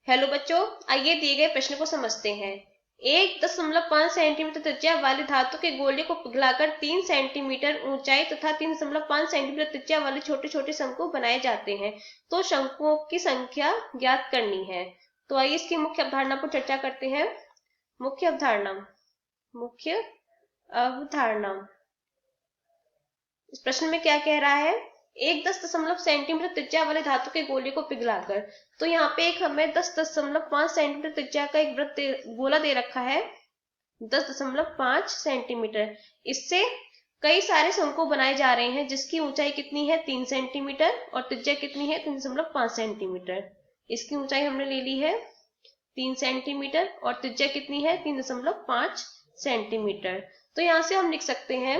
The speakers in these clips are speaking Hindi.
हेलो बच्चों, आइए दिए गए प्रश्न को समझते हैं। 1.5 सेंटीमीटर त्रिज्या वाली धातु के गोले को पिघलाकर 3 सेंटीमीटर ऊंचाई तथा 3.5 सेंटीमीटर त्रिज्या वाले छोटे छोटे शंकु बनाए जाते हैं, तो शंकुओं की संख्या ज्ञात करनी है। तो आइए इसकी मुख्य अवधारणा पर चर्चा करते हैं। मुख्य अवधारणा इस प्रश्न में क्या कह रहा है? 1.10 सेंटीमीटर त्रिज्या वाले धातु के गोले को पिघलाकर, तो यहाँ पे एक हमें 10.5 सेंटीमीटर त्रिज्या का एक वृत्त गोला दे रखा है, 10.5 सेंटीमीटर। इससे कई सारे शंकु बनाए जा रहे हैं, जिसकी ऊंचाई कितनी है? 3 सेंटीमीटर और त्रिज्या कितनी है? 3.5 सेंटीमीटर। इसकी ऊंचाई हमने ले ली है 3 सेंटीमीटर और त्रिज्या कितनी है? 3.5 सेंटीमीटर। तो यहां से हम लिख सकते हैं,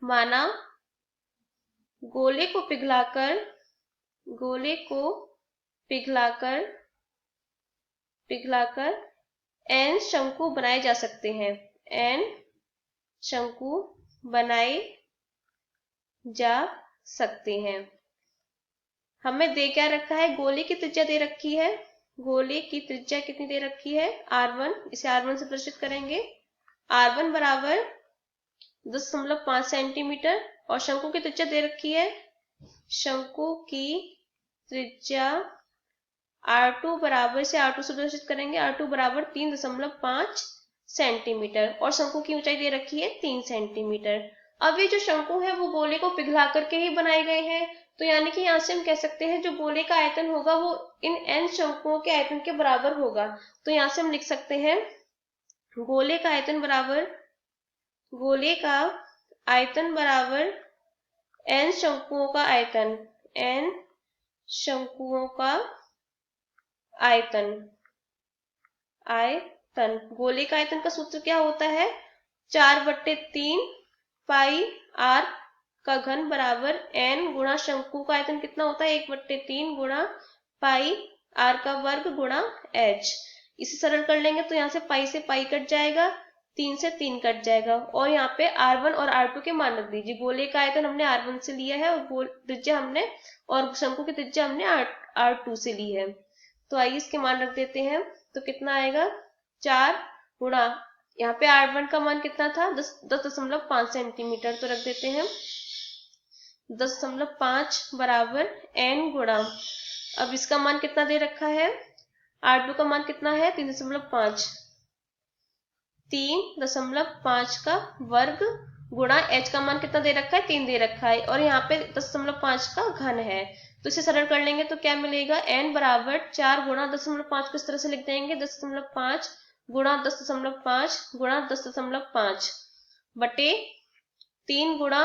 माना गोले को पिघलाकर n शंकु बनाए जा सकते हैं। n शंकु बनाए जा सकते हैं। हमें दे क्या रखा है? गोले की त्रिज्या दे रखी है। गोले की त्रिज्या कितनी दे रखी है? r1। इसे r1 से प्रदर्शित करेंगे। r1 बराबर 10.5 सेंटीमीटर और शंकु की त्रिज्या दे रखी है। शंकु की त्रिज्या r2 बराबर, से r2 से प्रदर्शित करेंगे, r2 बराबर 3.5 सेंटीमीटर और शंकु की ऊंचाई दे रखी है 3 सेंटीमीटर। अब ये जो शंकु है वो गोले को पिघला करके ही बनाए गए हैं, तो यानी कि यहाँ से हम कह सकते हैं जो गोले का आयतन होगा वो इन n शंकुओं के आयतन के बराबर होगा। तो यहाँ से हम लिख सकते हैं गोले का आयतन बराबर n शंकुओं का आयतन, n शंकुओं का आयतन। गोले का आयतन का सूत्र क्या होता है? 4/3 पाई r का घन बराबर n गुणा शंकु का आयतन कितना होता है? 1/3 गुणा पाई r का वर्ग गुणा h। इसे सरल कर लेंगे तो यहाँ से पाई से पाई कट जाएगा, 3 से 3 कट जाएगा और यहाँ पे r1 और r2 के मान रख दीजिए। गोले का आयतन हमने r1 से लिया है और त्रिज्या हमने और शंकु की त्रिज्या हमने r2 से ली है। तो आइए इसके मान रख देते हैं, तो कितना आएगा? 4 गुणा, यहाँ पे r1 का मान कितना था? 10.5 सेंटीमीटर, तो रख देते हैं 10.5 बराबर n गुणा, अब इसका मान कितना दे रखा है? r2 का मान कितना है? 3.5, 3.5 का वर्ग गुणा h का मान कितना दे रखा है? 3 दे रखा है और यहाँ पे 10.5 का घन है। तो इसे सरल कर लेंगे तो क्या मिलेगा? n बराबर 4 गुणा 10.5 को इस तरह से लिख देंगे, 10.5 गुणा 10.5 गुणा 10.5 बटे 3 गुणा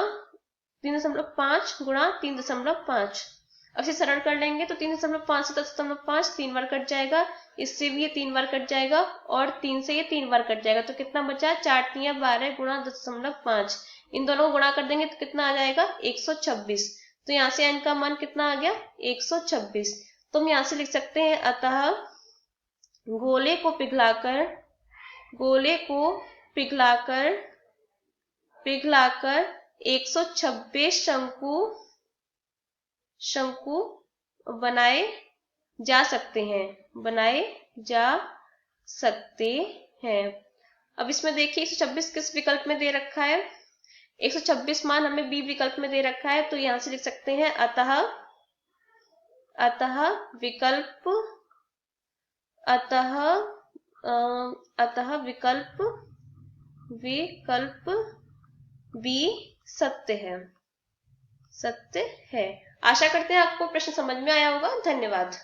3.5 गुणा 3.5। अब इसे सरल कर लेंगे तो 3.5 से 10.5 3 बार कट जाएगा, इससे भी ये 3 बार कट जाएगा और 3 से ये 3 बार कट जाएगा। तो कितना बचा? 4 तिया 12 गुणा 10.5। इन दोनों को गुणा कर देंगे तो कितना आ जाएगा? 126। तो यहाँ से n का मान कितना आ गया? 126। तो हम यहाँ से लिख सकते हैं, अतः गोले को पिघलाकर 126 शंकु बनाए जा सकते हैं। अब इसमें देखिए 126 किस विकल्प में दे रखा है? 126 मान हमें बी विकल्प में दे रखा है, तो यहां से लिख सकते हैं, अतः विकल्प बी सत्य है। आशा करते हैं आपको प्रश्न समझ में आया होगा। धन्यवाद।